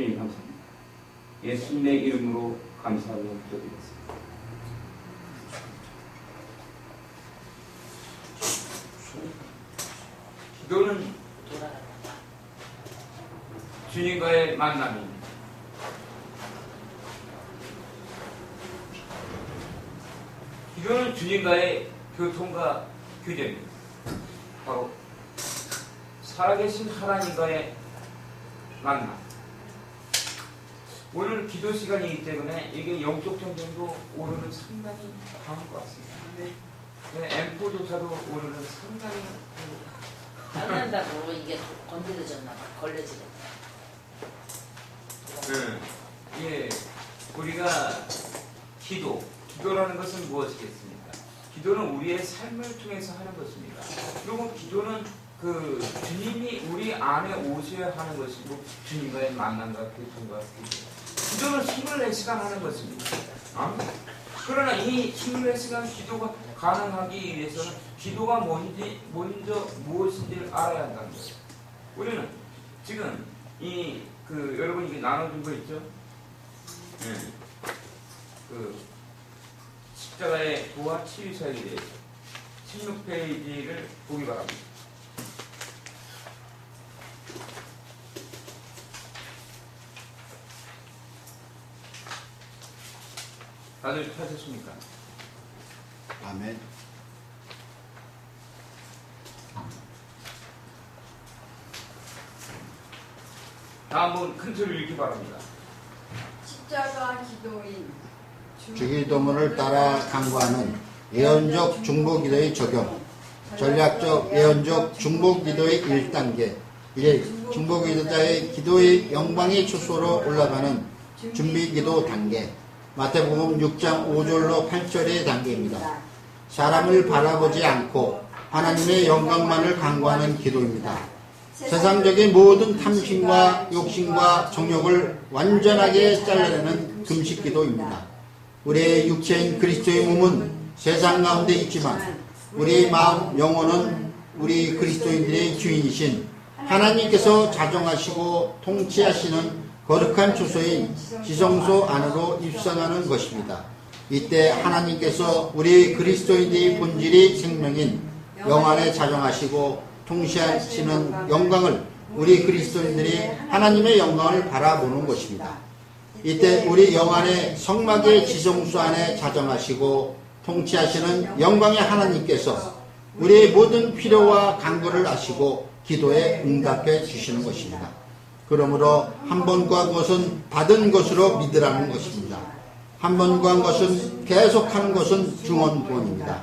주님 감사합니다. 예수님의 이름으로 감사하며 기도드리겠습니다. 기도는 주님과의 만남입니다. 기도는 주님과의 교통과 교제입니다. 바로 살아계신 하나님과의 만남. 오늘 기도 시간이기 때문에 이게 영적 전쟁도 오늘은 상당히 강한 것 같습니다. M4조차도 오늘은 상당히 장난다고 이게 건드려졌나 봐. 걸려지겠다. 예, 우리가 기도라는 것은 무엇이겠습니까? 기도는 우리의 삶을 통해서 하는 것입니다. 그리고 기도는 주님이 우리 안에 오셔야 하는 것이고 주님과의 만남과 교통과 교제. 기도는 24시간 하는 것입니다. 그러나 이 24시간 기도가 가능하기 위해서는 기도가 먼저 무엇인지를 알아야 한다는 거예요. 우리는 지금 여러분 이게 나눠준 거 있죠? 십자가의 부와 치유사역에 대해서 16페이지를 보기 바랍니다. 다들 찾으십니까? 아멘. 다음은 큰 소리를 읽기 바랍니다. 십자가 기도인 주기도문을 따라 강구하는 예언적 중보기도의 적용, 전략적 예언적 중보기도의 1단계, 1. 중보기도자의 기도의 영광의 초소로 올라가는 준비기도 단계, 마태복음 6장 5절로 8절의 단계입니다. 사람을 바라보지 않고 하나님의 영광만을 간구하는 기도입니다. 세상적인 모든 탐심과 욕심과 정욕을 완전하게 잘라내는 금식 기도입니다. 우리의 육체인 그리스도의 몸은 세상 가운데 있지만 우리의 마음, 영혼은 우리 그리스도인들의 주인이신 하나님께서 자정하시고 통치하시는 거룩한 주소인 지성소 안으로 입성하는 것입니다. 이때 하나님께서 우리 그리스도인의 본질이 생명인 영 안에 자정하시고 통치하시는 영광을 우리 그리스도인들이 하나님의 영광을 바라보는 것입니다. 이때 우리 영 안에 성막의 지성소 안에 자정하시고 통치하시는 영광의 하나님께서 우리의 모든 필요와 간구를 아시고 기도에 응답해 주시는 것입니다. 그러므로 한 번 구한 것은 받은 것으로 믿으라는 것입니다. 한 번 구한 것은 계속하는 것은 중언부언입니다.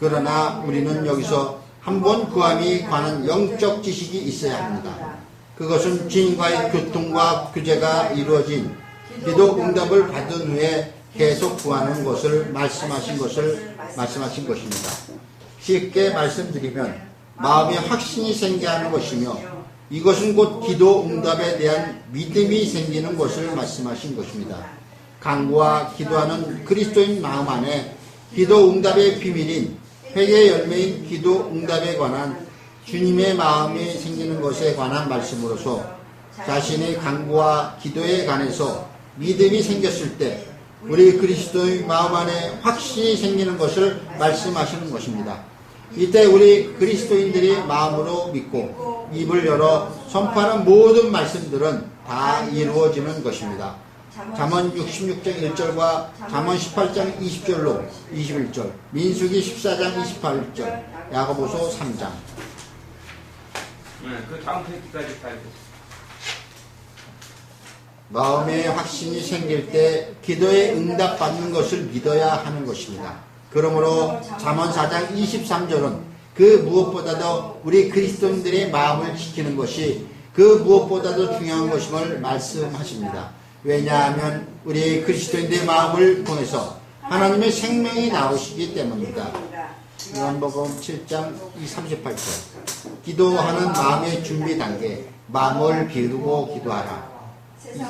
그러나 우리는 여기서 한 번 구함이 관한 영적 지식이 있어야 합니다. 그것은 주님과의 교통과 교제가 이루어진 기도 응답을 받은 후에 계속 구하는 것을 말씀하신 것입니다. 쉽게 말씀드리면 마음에 확신이 생겨야 하는 것이며 이것은 곧 기도 응답에 대한 믿음이 생기는 것을 말씀하신 것입니다. 간구와 기도하는 그리스도인 마음 안에 기도 응답의 비밀인 회개의 열매인 기도 응답에 관한 주님의 마음이 생기는 것에 관한 말씀으로서 자신의 간구와 기도에 관해서 믿음이 생겼을 때 우리 그리스도의 마음 안에 확신이 생기는 것을 말씀하시는 것입니다. 이때 우리 그리스도인들이 마음으로 믿고 입을 열어 선포하는 모든 말씀들은 다 이루어지는 것입니다. 잠언 66장 1절과 잠언 18장 20절로 21절, 민수기 14장 28절, 야고보서 3장. 그 다음 페이지까지 가야 돼. 마음에 확신이 생길 때 기도에 응답받는 것을 믿어야 하는 것입니다. 그러므로 잠언 4장 23절은 그 무엇보다도 우리 그리스도인들의 마음을 지키는 것이 그 무엇보다도 중요한 것임을 말씀하십니다. 왜냐하면 우리 그리스도인들의 마음을 통해서 하나님의 생명이 나오시기 때문입니다. 요한복음 7장 38절. 기도하는 마음의 준비 단계, 마음을 비우고 기도하라.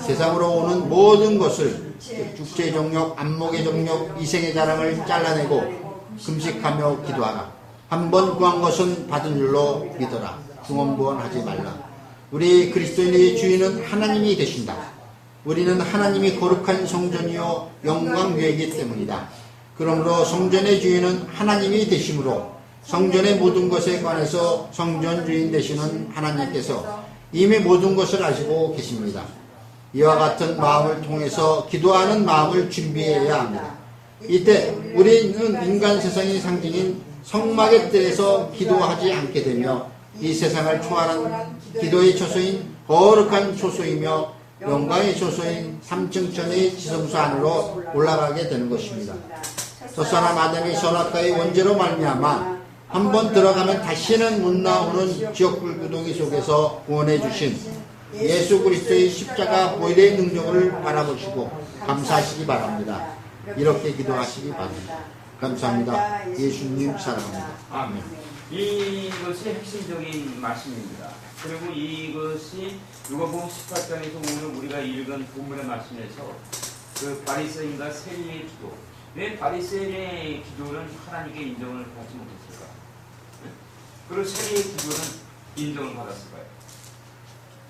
세상으로 오는 모든 것을 육체의 정욕, 안목의 정욕, 이생의 자랑을 잘라내고 금식하며 기도하라. 한 번 구한 것은 받은 줄로 믿어라. 중언부언하지 말라. 우리 그리스도인의 주인은 하나님이 되신다. 우리는 하나님이 거룩한 성전이요 영광교회이기 때문이다. 그러므로 성전의 주인은 하나님이 되심으로 성전의 모든 것에 관해서 성전 주인 되시는 하나님께서 이미 모든 것을 아시고 계십니다. 이와 같은 마음을 통해서 기도하는 마음을 준비해야 합니다. 이때 우리는 인간 세상의 상징인 성막의 뜰에서 기도하지 않게 되며 이 세상을 초월한 기도의 초소인 거룩한 초소이며 영광의 초소인 3층 천의 지성소 안으로 올라가게 되는 것입니다. 첫사람 아담이 선악과의 원죄로 말미암아 한번 들어가면 다시는 못 나오는 지옥불 구덩이 속에서 구원해 주신 예수 그리스도의 십자가 보혈의 능력을 바라보시고 감사하시기 바랍니다. 이렇게 기도하시기 바랍니다. 감사합니다. 예수님 사랑합니다. 아멘. 이것이 핵심적인 말씀입니다. 그리고 이것이 누가복음 18장에서 오늘 우리가 읽은 본문의 말씀에서 그 바리새인과 세리의 기도, 왜 바리새인의 기도는 하나님께 인정을 받지 못했을까? 그리고 세리의 기도는 인정을 받았을까요?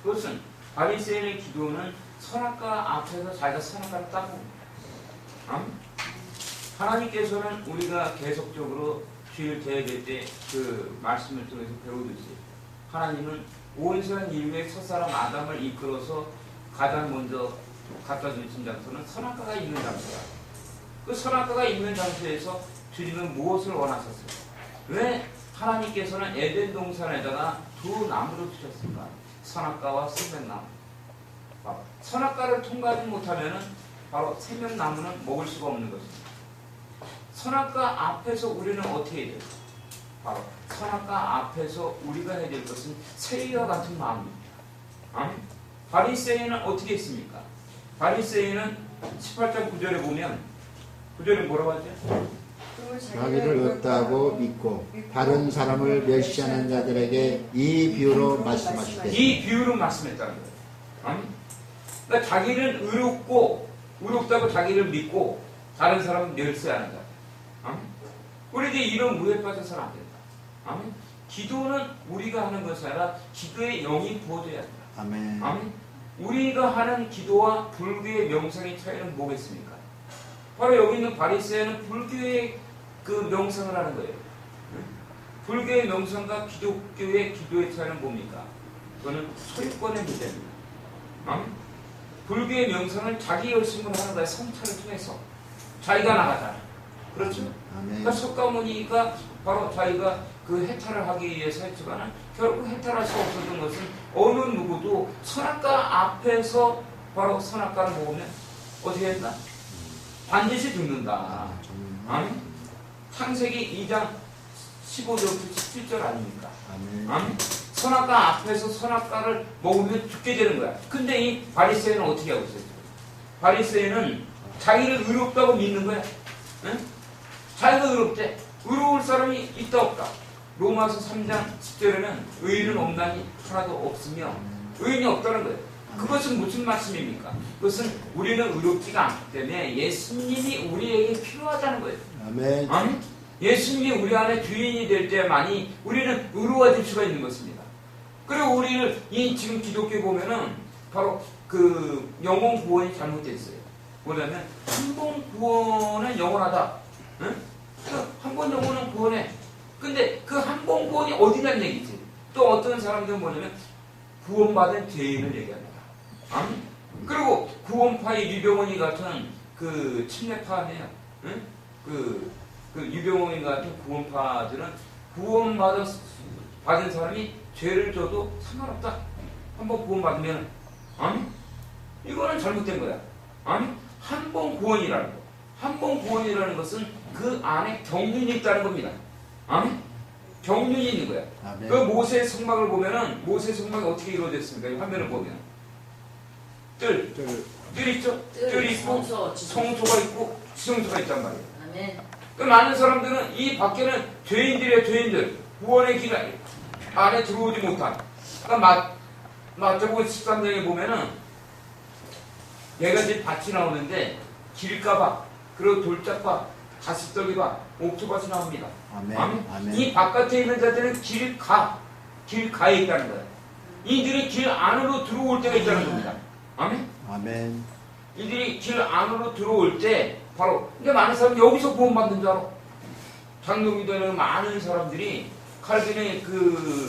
그것은 바리새인의 기도는 선악과 앞에서 자기가 선악과를 따먹습니다. 하나님께서는 우리가 계속적으로 주일 대회될 때 그 말씀을 통해서 배우듯이 하나님은 온 세상 인류의 첫사람 아담을 이끌어서 가장 먼저 갖다 주신 장소는 선악과가 있는 장소야. 그 선악과가 있는 장소에서 주님은 무엇을 원하셨을까? 왜 하나님께서는 에덴 동산에다가 두 나무를 주셨을까? 선악과와 생명나무. 선악과를 통과하지 못하면은 바로 생명나무는 먹을 수가 없는 것입니다. 선악과 앞에서 우리는 어떻게 해야 될까? 바로 선악과 앞에서 우리가 해야 될 것은 세리와 같은 마음입니다. 바리새인은 어떻게 했습니까? 바리새인은 18장 9절에 보면 9절에 뭐라고 하죠? 자기를 얻다고 믿고 다른 사람을 멸시하는 자들에게 이 비유로 말씀하시되 이 비유로 말씀했다는 거예요. 그러니까 자기는 의롭다고 자기를 믿고 다른 사람은 멸시하는 자. 우리도 이런 무에 빠져서는 안 된다. 기도는 우리가 하는 것이 아니라 기도의 영이 부어져야 된다. 아멘. 우리가 하는 기도와 불교의 명상의 차이는 뭐겠습니까? 바로 여기 있는 바리새인은 불교의 그 명상을 하는 거예요. 불교의 명상과 기독교의 기도의 차이는 뭡니까? 그거는 소유권의 문제입니다. 불교의 명상은 자기 열심을 하는 거야. 성찰을 통해서 자기가 나가잖아. 그렇죠? 그러니까 석가모니가 바로 자기가 그 해탈을 하기 위해서 했지만 결국 해탈할 수 없었던 것은 어느 누구도 선악과 앞에서 바로 선악과를 먹으면 어떻게 했나? 반드시 죽는다. 창세기 2장 15절부터 17절 아닙니까? 선악과 앞에서 선악과를 먹으면 죽게 되는 거야. 근데 이 바리새인은 어떻게 하고 있어요? 바리새인은 자기를 의롭다고 믿는 거야. 응? 자기가 의롭대. 의로울 사람이 있다 없다. 로마서 3장 10절에는 의인은 없나니 하나도 없으며 의인이 없다는 거예요. 그것은 무슨 말씀입니까? 그것은 우리는 의롭지가 않기 때문에 예수님이 우리에게 필요하다는 거예요. 아멘. 예수님이 우리 안에 주인이 될 때만이 우리는 의로워질 수가 있는 것입니다. 그리고 우리를 이 지금 기독교 보면은 바로 그 영혼 구원이 잘못되어 있어요. 뭐냐면 한 번 구원은 영원하다. 응? 한 번 영혼은 구원해. 근데 그 한 번 구원이 어디냐는 얘기지. 또 어떤 사람들은 뭐냐면 구원받은 죄인을 얘기합니다. 그리고 구원파의 유병원이 같은 그 침례파네요. 응? 그 유병원이 같은 구원파들은 구원받은 사람이 죄를 져도 상관없다. 한번 구원받으면 이거는 잘못된 거야. 한 번 구원이라는 거. 한 번 구원이라는 것은 그 안에 경륜이 있다는 겁니다. 경륜이 있는 거야. 그 모세의 성막을 보면은 모세의 성막이 어떻게 이루어졌습니까? 이 화면을 보면 뜰 있죠? 뜰이 있고 성소가 있고 지성소가 있단 말이에요. 그 많은 사람들은 이 밖에는 죄인들이에요. 죄인들. 구원의 길 안에 들어오지 못한. 그러니까 마태복음 13장에 보면은 4가지 밭이 나오는데 길가밭, 그리고 돌짝밭, 가시떨기밭, 옥토밭이 나옵니다. 아멘. 이 바깥에 있는 자들은 길가에 있다는 거예요. 이들이 길 안으로 들어올 때가 있다는 겁니다. 아멘. 아멘. 이들이 길 안으로 들어올 때 바로 근데 많은 사람이 여기서 구원받는 줄 알아. 장로기도에는 많은 사람들이 칼빈의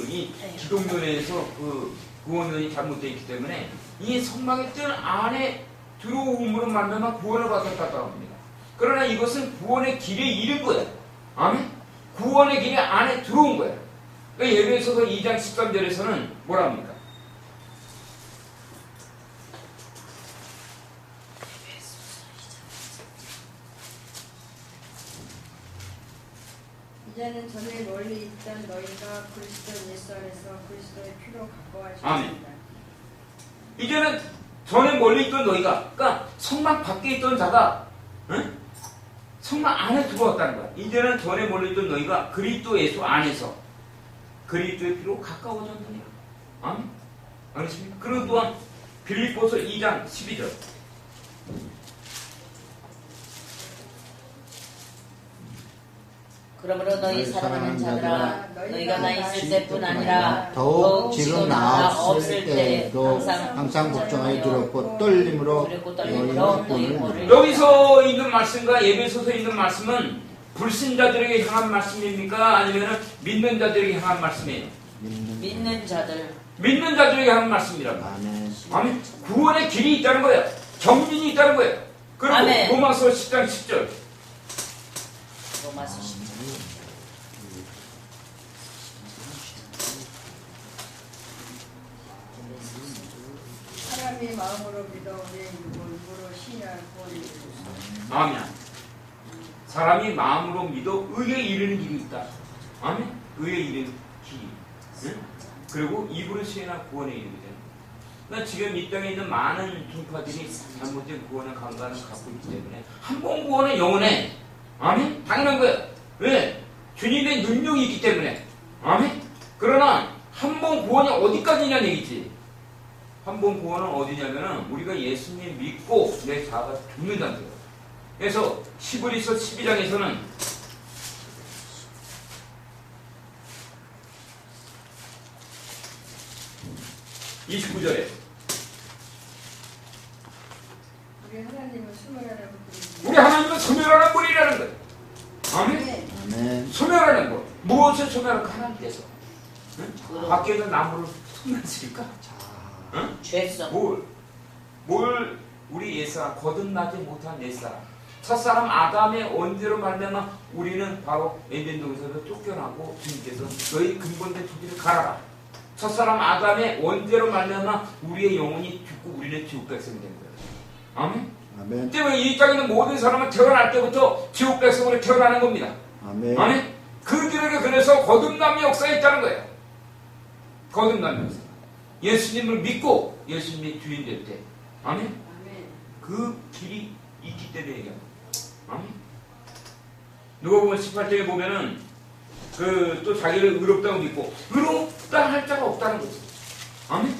이 기독론에서 그 구원론이 잘못되어 있기 때문에 이 성막의 뜰 안에 들어옴으로 말미암아 구원을 받았다고 합니다. 그러나 이것은 구원의 길에 이른 거야. 아멘? 구원의 길에 안에 들어온 거야. 그러니까 예배에서도 2장 13절에서는 뭐라 합니까? 이제는 전에 멀리 있던 너희가 그리스도 예수 안에서 그리스도의 피로 아멘. 가까워지셨습니다. 이제는 전에 멀리 있던 너희가, 그러니까 성막 밖에 있던 자가 응? 성막 안에 들어왔다는 거야. 이제는 전에 멀리 있던 너희가 그리스도 예수 안에서 그리스도의 피로 가까워졌느니라. 아멘. 알겠습니까? 그리고 또한 빌립보서 2장 12절. 그러므로 너희 사랑하는 자들아 너희가 나 있을 때뿐 아니라 더욱 지금 나 나 없을 때도 항상 걱정하여 두렵고 떨림으로 너희의 본을 여기서 있는 말씀과 예배소서 있는 말씀은 불신자들에게 향한 말씀입니까? 아니면 믿는 자들에게 향한 말씀이에요? 믿는 자들. 믿는 자들에게 향한 말씀이라고. 아멘. 아멘. 구원의 길이 있다는 거예요. 경륜이 있다는 거예요. 그리고 아멘. 로마서 10장 10절. 로마서 10장. 사람이 마음으로 믿어 우리의 입으로 신뢰할 구원이 있습니다. 아멘. 사람이 마음으로 믿어 의에 이르는 길이 있다. 아멘. 의에 이르는 길이. 응? 그리고 입으로 시인한 구원에 이르게 되는 거예요. 그러니까 지금 이 땅에 있는 많은 종파들이 잘못된 구원의 감각을 갖고 있기 때문에 한 번 구원은 영원해. 아멘. 당연한 거예요. 왜? 주님의 능력이 있기 때문에. 아멘. 그러나 한 번 구원이 어디까지냐는 얘기지. 한 번 구원은 어디냐면은 우리가 예수님 믿고 내 자아가 죽는다는 거예요. 그래서 히브리서 12장에서는 (29절에) 우리 하나님은 수멸하는 분이십니다. 우리 하나님은 소멸하는 분이라는 거예요. 아멘. 네. 아멘. 소멸하는 분. 무엇을 소멸할까? 하나님께서. 응? 밖에 있는 나무를 소멸하실까? 응? 죄성. 뭘 우리 옛사람 거듭나지 못한 옛사람 첫사람 아담의 원죄로 말미암아 우리는 바로 에덴 동산에서 쫓겨나고 주님께서 너희 근본된 토지를 갈아라. 첫사람 아담의 원죄로 말미암아 우리의 영혼이 죽고 우리는 지옥 백성이 된 거예요. 아멘. 아멘. 때문에 이 땅에 있는 모든 사람은 태어날 때부터 지옥 백성으로 태어나는 겁니다. 아멘. 아멘. 그들에게 그래서 거듭남의 역사가 있다는 거예요. 거듭남의 역사. 예수님을 믿고 예수님의 주인 될 때. 아멘. 아멘. 그 길이 있기 때문에 얘기합니다. 아멘. 누가복음 18장에 보면은 또 자기를 의롭다고 믿고 의롭다 할 자가 없다는 거죠. 아멘.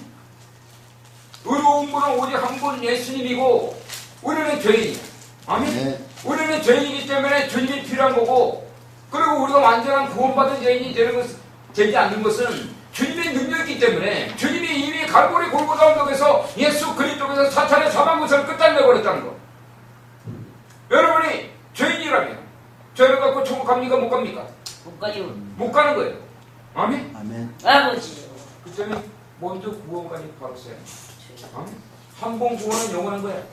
의로운 분은 오직 한 분 예수님이고 우리는 죄인이야. 아멘. 네. 우리는 죄인이기 때문에 주님이 필요한 거고 그리고 우리가 완전한 구원받은 죄인이 되지 않는 것은 주님의 능력이기 때문에 주님이 이미 갈보리 골고다 언덕에서 예수 그리스도께서 사탄의 사망구설을 끝장내버렸다는 거. 여러분이 죄인이라면 죄를 갖고 천국 갑니까 못 갑니까? 못 가요. 못 가는 거예요. 아멘. 아멘. 아버지. 그 때문에 먼저 구원까지 바로 써야 돼. 아멘. 한 번 구원은 영원한 거야.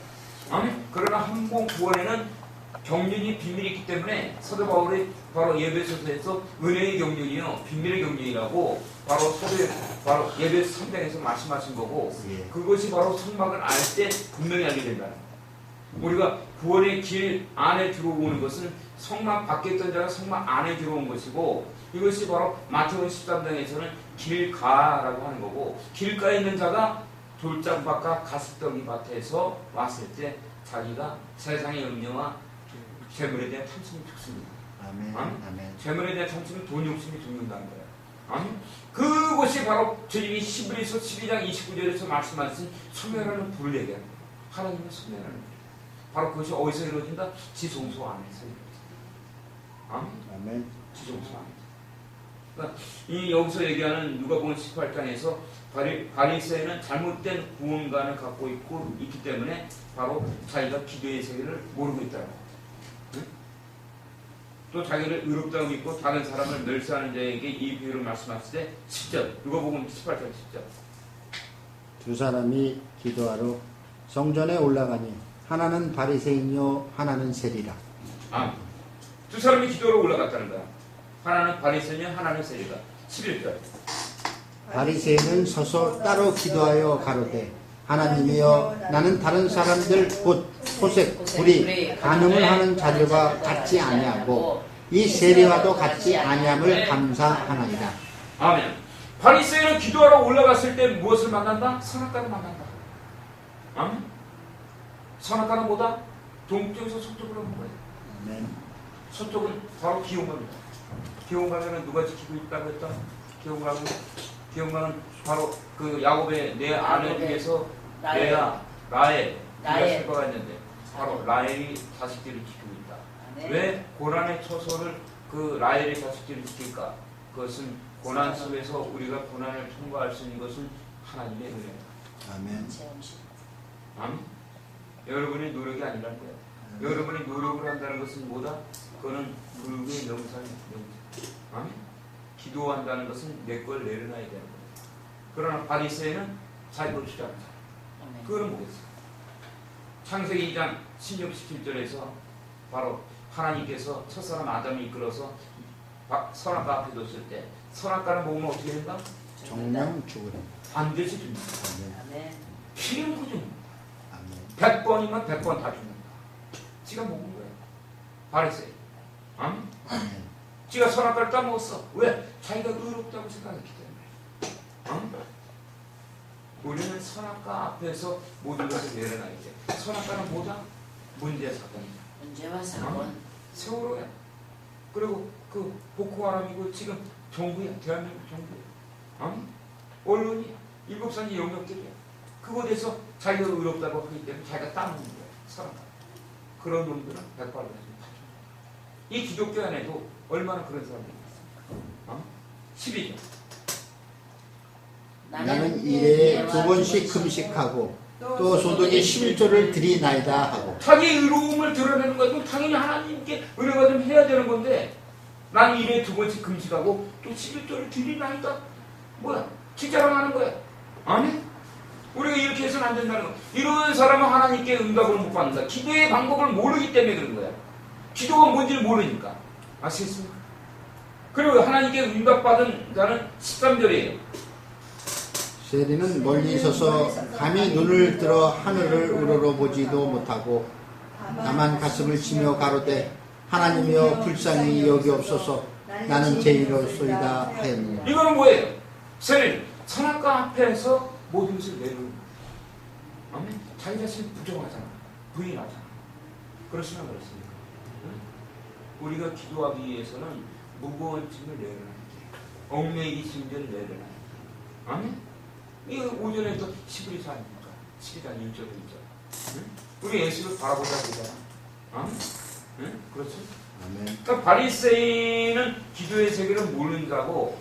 아멘. 그러나 한 번 구원에는 경륜이 비밀이 있기 때문에 사도 바울이 바로 예배소서에서 은혜의 경륜이요 비밀의 경륜이라고 바로 예배소 3장에서 말씀하신 거고 예. 그것이 바로 성막을 알 때 분명히 알게 된다는 거예요. 우리가 구원의 길 안에 들어오는 것은 성막 밖에 있던 자가 성막 안에 들어온 것이고 이것이 바로 마태복음 13장에서는 길가라고 하는 거고 길가에 있는 자가 돌장밭과 가습덩이 밭에서 왔을 때 자기가 세상의 염려와 재물에 대한 탐심이 죽습니다. 아멘. 아멘. 아멘. 재물에 대한 탐심은 돈 욕심이 죽는다는 거예요. 아멘. 그것이 바로 주님이 히브리서 12장 29절에서 말씀하신 소멸하는 불을 얘기하는 거예요. 하나님의 소멸하는 불. 바로 그것이 어디서 이루어진다? 지성소 안에서 이루어진다. 아멘. 아멘. 지성소 안에서. 그러니까 이 여기서 얘기하는 누가복음 18장에서 바리새인은 잘못된 구원관을 갖고 있기 때문에 바로 자기가 기도의 세계를 모르고 있다고. 응? 또 자기를 의롭다고 믿고 다른 사람을 멸시하는 자에게 이 비유를 말씀하실 때 10절 누가복음 18장 10절 두 사람이 기도하러 성전에 올라가니 하나는 바리새인이요 하나는 세리라. 두 사람이 기도로 올라갔다는 거야. 하나는 바리새인이요 하나는 세리가. 11절 바리새인은 서서 따로 기도하여 가로되 하나님이여 나는 다른 사람들 곧 토색, 불이, 간음을 하는 자들과 같지 아니하고 이 세리와도 같지 아니함을 감사하나이다. 아멘. 바리새인은 기도하러 올라갔을 때 무엇을 만난다? 선악과를 만난다. 아멘. 선악과는 뭐다? 동쪽에서 서쪽으로 오는 거예요. 아멘. 서쪽은 바로 기용강입니다. 기용강에는 누가 지키고 있다고 했다? 기용강은 바로 그 야곱의 내 아내 중에서 레아, 라헬 실과가 있는데 바로 라헬이 자식들을 지키고 있다. 왜 고난의 처소를 그 라헬의 자식들을 지킬까? 그것은 고난 속에서 우리가 고난을 통과할 수 있는 것은 하나님의 은혜다. 아멘. 아멘. 여러분의 노력이 아니라는 거예요. 여러분이 노력을 한다는 것은 뭐다? 그거는 불교의 명상이에요. 아멘. 기도한다는 것은 내 걸 내려놔야 되는 거예요. 그러나 바리새인은 자기 걸 주장한다. 그거는 뭐겠어요? 창세기 2장 16, 17절에서 바로 하나님께서 첫사람 아담을 이끌어서 선악과 앞에 뒀을 때 선악과를 먹으면 어떻게 된다? 정령 죽으리. 반드시 죽는다. 아멘. 필요한 거죠. 아멘. 100번이면 100번 다 죽는다. 지가 먹은 거예요. 바리새인. 아멘. 아멘. 지가 선악과를 따먹었어. 왜? 자기가 의롭다고 생각했기 때문에. 우리는 선악과 앞에서 모든 것을 내려놔야 돼. 선악과는 뭐다? 문제 사건이다. 문제와 사건. 세월호야. 그리고 그 보코하람이고 지금 정부야. 대한민국 정부야. 언론이야. 일곱산이 영역들이야. 그곳에서 자기가 의롭다고 하기 때문에 자기가 따먹는 거야. 선악과. 그런 놈들은 백발을 가지고 이 기독교 안에도 얼마나 그런 사람들이 있습니까? 12절. 나는 일에 2번씩 금식하고 또 소득의 11조를 드리나이다 하고. 자기 의로움을 드러내는 거야. 그럼 당연히 하나님께 은혜가 좀 해야 되는 건데 나는 일에 2번씩 금식하고 또 11조를 드리나이다. 뭐야? 기자랑하는 거야. 아니? 우리가 이렇게 해서는 안 된다는 거야. 이런 사람은 하나님께 응답을 못 받는다. 기도의 방법을 모르기 때문에 그런 거야. 기도가 뭔지를 모르니까. 아시겠습니까? 그리고 하나님께 응답받은 자는 13절이에요. 세리는 멀리 서서 감히 눈을 들어 하늘을 우러러보지도 못하고 다만 가슴을 치며 가로되 하나님이여 불쌍히 여기옵소서 나는 죄인이로소이다 하였느니라. 이거는 뭐예요? 세리는 선악과 앞에서 모든 것을 내놓는 거예요. 자기 자신을 부정하잖아. 부인하잖아. 그렇지만 그렇습니까? 우리가 기도하기 위해서는 무거운 짐을 내려놔야 돼. 얽매이기 짐들을 내려놔야 돼. 아멘? 이거 오전에도 11이 아닙니까? 12장 1절 2절. 응? 우리 예수를 바라보자 그러잖아. 아멘? 응? 그렇죠? 아멘. 그러니까 바리새인은 기도의 세계를 모르는 자고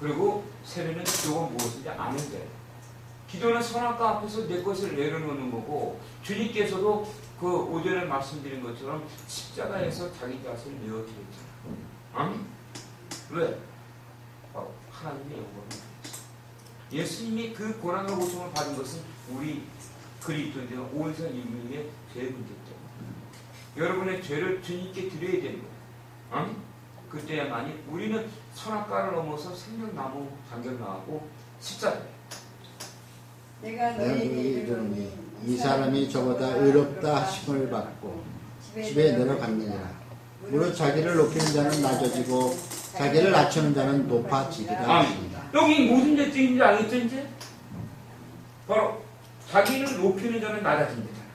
그리고 세리는 기도가 무엇인지 아는 자예요. 기도는 선악과 앞에서 내 것을 내려놓는 거고 주님께서도 그 오전에 말씀드린 것처럼 십자가에서 자기 자신을 내어드렸잖아요. 아멘? 왜? 바로 하나님의 영광을 위해서. 예수님이 그 고난과 고통을 받은 것은 우리 그리스도인들 온산 인류의 죄 문제 때문에 여러분의 죄를 주님께 드려야 되는 거예요. 아멘? 그때야만이 우리는 선악과를 넘어서 생명나무 단결 나가고 십자가예요. 내가 내가 너희에게 너희에게 이르노니 이르노니 이 사람이 저보다 의롭다 하심을 받고 집에 내려갔느니라. 무릇 자기를 높이는 자는 낮아지고 자기를 낮추는 자는 높아지리라. 아멘. 여기 무슨 죄증인지 알겠죠 이제? 바로 자기를 높이는 자는 낮아진다잖아.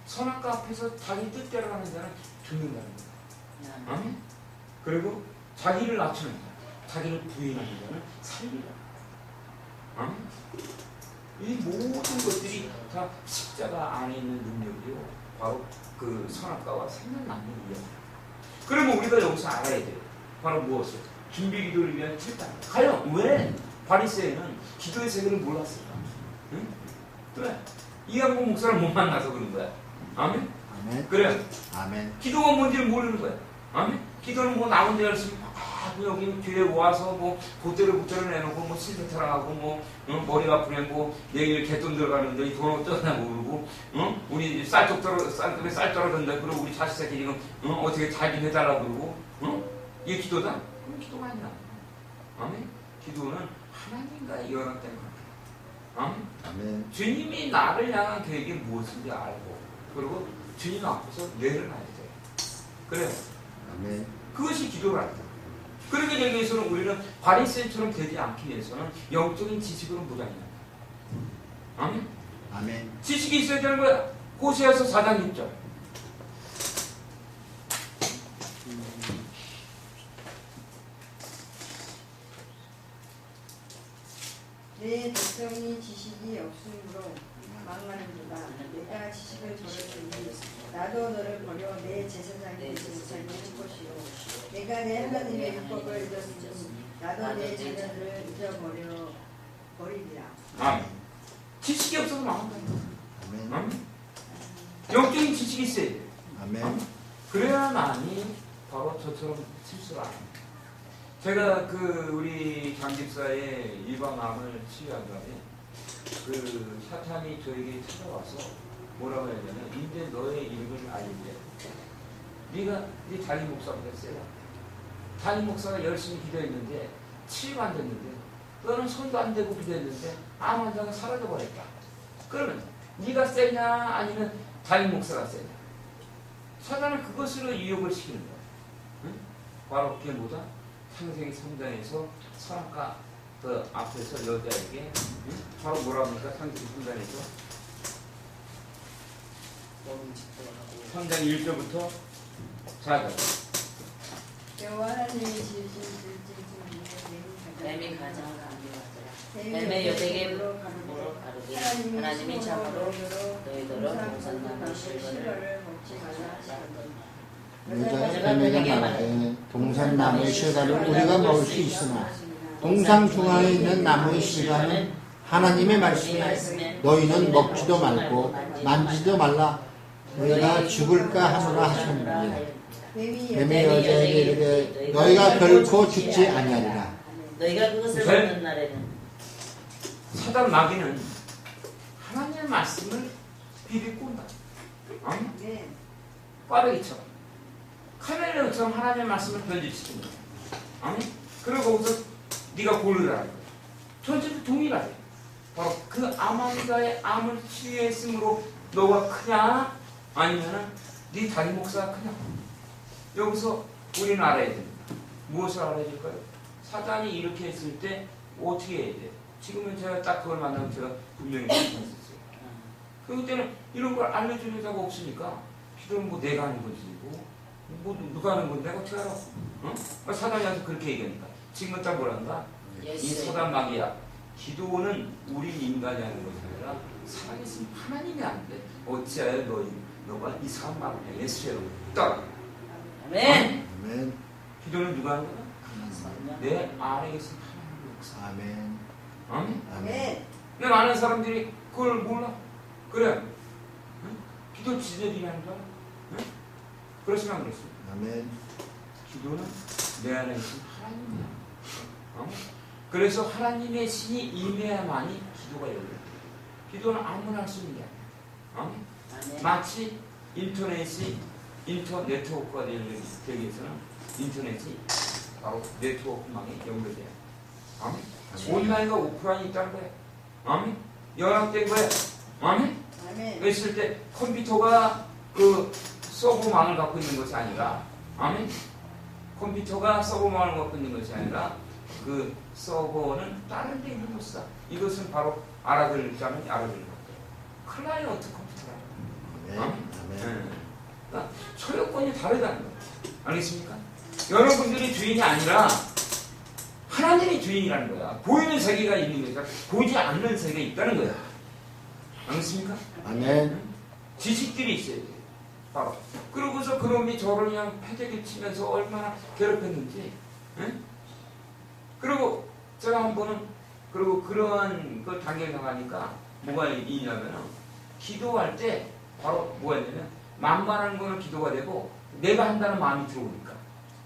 선악과 앞에서 자기 뜻대로 가는 자는 죽는다는 거야. 아멘? 그리고 자기를 낮추는 자, 자기를 부인하는 자는 살리라. 아멘? 이 모든 것들이 다 십자가 안에 있는 능력이요. 바로 그 선악과와 생명나무의 이야기. 그러면 우리가 여기서 알아야 돼요. 바로 무엇을? 준비 기도를 위한 7단. 과연 왜 바리새인은 기도의 세계를 몰랐을까? 응? 그래. 이학봉 목사를 못 만나서 그런 거야. 아멘? 아멘. 그래. 아멘. 기도가 뭔지를 모르는 거야. 아멘? 기도는 뭐 나 혼자 열심히 막 여기 교회 와서 뭐 보태를 내놓고 뭐 신세타랑하고 뭐 머리 아프면 뭐 내일 개돈 들어가는데 이 돈 어쩌나 모르고 우리 쌀떡 쌀 떨어진다 그러고 우리 자식 새끼 지금 어떻게 잘 좀 해달라고 그러고 이게 기도다? 그럼 기도가 아니야. 아멘? 기도는 하나님과의 연합된 관계. 아멘? 아멘. 주님이 나를 향한 계획이 무엇인지 알고 그리고 주님 앞에서 내려놔야 돼. 그래요. 아멘. 그것이 기도라는 거예요. 그러기 위해서는 우리는 바리새인처럼 되지 않기 위해서는 영적인 지식으로 무장해야 돼. 아멘? 아멘. 지식이 있어야 되는 거야. 호세아서 4장 6절. 내 백성이 지식이 없으므로 망하는도다. 내가 지식을 버렸으니 나도 너를 버려 내 제사장의 제사장이 할 것이요. 내가 내 하나님의 율법을 잊었으니 나도 내 자녀들을 잊어버리리라. 아멘. 지식이 없어서 망한다는 거야. 아멘. 아멘. 영적인 지식이 있어야 돼. 아멘. 그래야만이 바로 저처럼 실수를 안 합니다. 제가 우리 장집사의 일반암을 치유한 다음에 사탄이 저에게 찾아와서 뭐라고 해야 되나? 이제 너의 이름을 알리게. 네가 네 담임 목사보다 세다. 담임 목사가 열심히 기도했는데 치유가 안 됐는데 너는 손도 안 대고 기도했는데 암 환자가 사라져버렸다. 그러면 네가 세냐 아니면 담임 목사가 세냐? 사단은 그것으로 유혹을 시키는 거야. 응? 바로 그게 뭐다? 창세기 3장에서 선악과 그 앞에서 여자에게 응? 바로 뭐라 합니까? 창세기 3장에서 3장 1절부터 4절. 여호와 하나님이 지으신 들짐승 중에 뱀이 가장 뱀이 뱀의 여대개 물로 가루되 가르되 하나님이 참으로 너희더러 동산나무 동산나무 실과를 먹지 말라 하셨더니 여자가 뱀에게 말하되 동산나무의 실과를 우리가 먹을 수 있으나 동산 중앙에 있는 나무의 실과는 하나님의 말씀에 너희는 먹지도 말고 만지도 말라 너희가 죽을까 하노라 하셨느니라. 뱀이 여자에게 이르되 너희가 결코 죽지 아니하리라. 너희가 그것을 뱀? 먹는 날에는 사단 마귀는 하나님의 말씀을 비비고 온다. 아멘? 네. 꽈배기처럼 카멜레온처럼 하나님의 말씀을 변질시키는 거야. 아멘? 그리고 거기서 네가 고르라는 거야. 전체도 동일하게 바로 그 암환자의 암을 치유했으므로 너가 크냐 아니면은 네 담임 목사가 크냐. 여기서 우리는 알아야 됩니다. 무엇을 알아야 될까요? 사단이 이렇게 했을 때 어떻게 해야 돼? 지금은 제가 딱 그걸 만나면 제가 분명히 말씀했었어요. 그때는 이런 걸 알려주는 자가 없으니까 기도는 뭐 내가 하는 거지 뭐 누가 하는 건데 내가 어떻게 알아? 어? 사단이 와서 그렇게 얘기하니까 지금은 딱 뭐란다? 이 사단 마귀야. 기도는 우리 인간이 하는 것이 아니라 살아계신 하나님이 하는데 어찌하여 너가 이상한 말을 해? 예수로 따라. 아멘. 아멘. 기도는 누가 하는 거야? 내 아래에 계신 하나님의 역사. 아멘. 아멘? 아멘. 근데 많은 사람들이 그걸 몰라. 그래. 응? 기도 지들이 하는 거야. 응? 그렇지만 그렇습니다. 아멘. 기도는 내 안에 계신 하나님이야. 그래서 하나님의 신이 임해야만이 기도가 열려요. 기도는 아무나 할 수 있는 게 아니야. 아멘. 마치 인터넷이 네트워크가 되기 위해서는 인터넷이 바로 네트워크망에 연결돼요. 아멘. 온라인과 오프라인이 있다는 거예요. 아멘. 연합된 거예요. 아멘. 아멘. 그랬을 때 컴퓨터가 그 서버망을 갖고 있는 것이 아니라 아멘. 컴퓨터가 서버망을 갖고 있는 것이 아니라 그 서버는 다른 데 있는 것이다. 이것은 바로 알아들자면 알아들는 거예요. 클라이언트 컴퓨터라. 아멘. 아멘. 그러니까 소유권이 다르다는 거예요. 알겠습니까? 여러분들이 주인이 아니라 하나님이 주인이라는 거야. 보이는 세계가 있는 거야. 보이지 않는 세계가 있다는 거야. 알겠습니까? 아멘. 지식들이 있어야 돼. 바로. 그러고서 그놈이 저를 그냥 패대기 치면서 얼마나 괴롭혔는지. 응? 그리고 제가 한 번은 그리고 그러한 그 단계에 나가니까 뭐가 있냐면은 기도할 때 바로 뭐가 있냐면 만만한 거는 기도가 되고 내가 한다는 마음이 들어오니까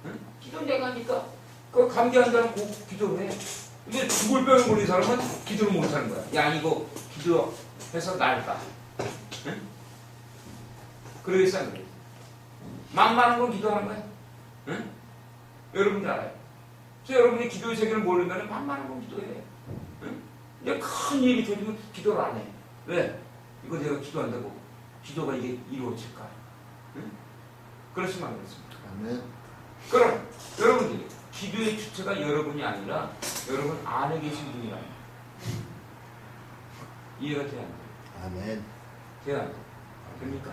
응? 기도 내가 하니까 그 감기한다는 기도를 해. 근데 죽을 병에 걸린 사람은 기도를 못 하는 거야. 야 이거 기도해서 나을까? 응? 그러겠어 안 그래? 만만한 건 기도하는 거야. 응? 여러분들 알아요. 그래서 여러분이 기도의 세계를 모르면 만만한 건 기도해. 응? 근데 큰 일이 터지면 기도를 안 해. 왜? 이거 내가 기도한다고 기도가 이게 이루어질까? 응? 그렇지만 그렇습니다. 아멘. 그럼 여러분들이 기도의 주체가 여러분이 아니라 여러분 안에 계신 분이라 이해가 돼야 안 돼요? 아멘. 돼야 안 돼요? 됩니까?